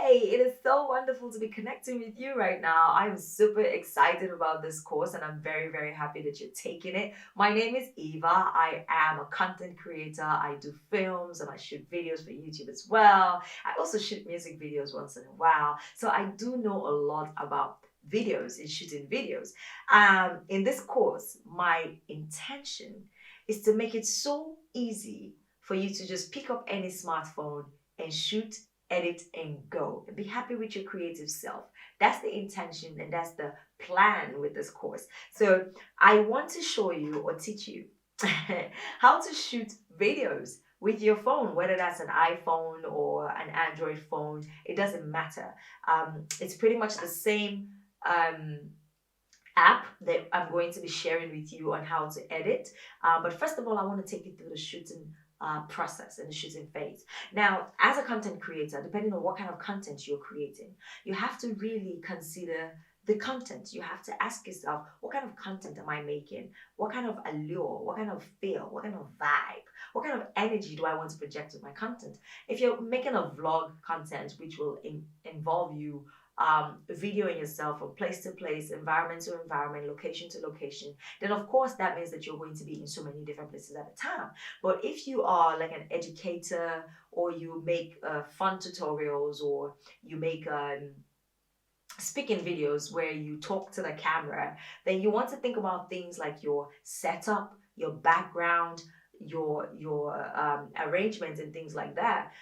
Hey, it is so wonderful to be connecting with you right now. I'm super excited about this course and I'm very, very happy that you're taking it. My name is Eva. I am a content creator. I do films and I shoot videos for YouTube as well. I also shoot music videos once in a while. So I do know a lot about videos and shooting videos. In this course, my intention is to make it so easy for you to just pick up any smartphone and shoot, edit, and go. And be happy with your creative self. That's the intention and that's the plan with this course. So I want to show you or teach you how to shoot videos with your phone, whether that's an iPhone or an Android phone, it doesn't matter. It's pretty much the same um, app that I'm going to be sharing with you on how to edit. But first of all, I want to take you through the shooting process and the shooting phase. Now, as a content creator, depending on what kind of content you're creating, you have to really consider the content. You have to ask yourself, what kind of content am I making? What kind of allure? What kind of feel? What kind of vibe? What kind of energy do I want to project with my content? If you're making a vlog content, which will involve you videoing yourself from place to place, environment to environment, location to location, then of course that means that you're going to be in so many different places at a time. But if you are like an educator or you make fun tutorials or you make speaking videos where you talk to the camera, then you want to think about things like your setup, your background, your arrangements and things like that.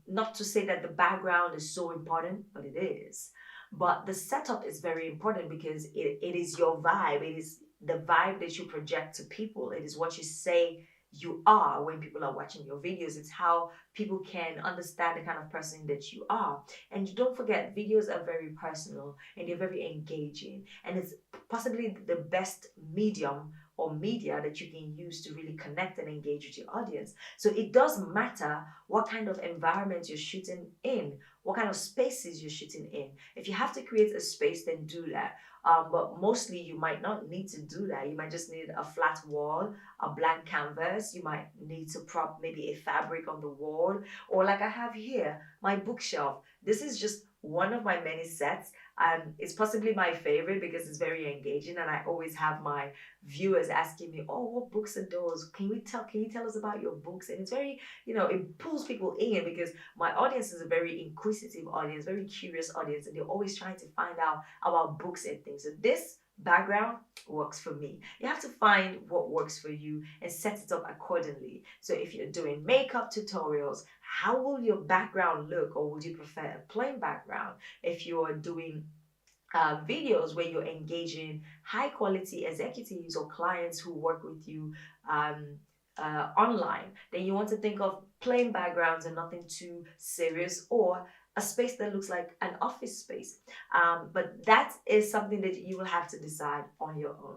Not to say that the background is so important, but it is. But the setup is very important because it is your vibe. It is the vibe that you project to people. It is what you say you are when people are watching your videos. It's how people can understand the kind of person that you are. And don't forget, videos are very personal and they're very engaging. And it's possibly the best medium or media that you can use to really connect and engage with your audience. So it does matter what kind of environment you're shooting in, what kind of spaces you're shooting in. If you have to create a space, then do that. But mostly you might not need to do that. You might just need a flat wall, a blank canvas. You might need to prop maybe a fabric on the wall, or like I have here, my bookshelf. This is just one of my many sets. It's possibly my favorite because it's very engaging, and I always have my viewers asking me, "Oh, what books are those? Can you tell us about your books?" And it's very, it pulls people in because my audience is a very inquisitive audience, very curious audience, and they're always trying to find out about books and things. So this background works for me. You have to find what works for you and set it up accordingly. So if you're doing makeup tutorials, how will your background look, or would you prefer a plain background? If you're doing videos where you're engaging high quality executives or clients who work with you online, then you want to think of plain backgrounds and nothing too serious, or a space that looks like an office space. But that is something that you will have to decide on your own.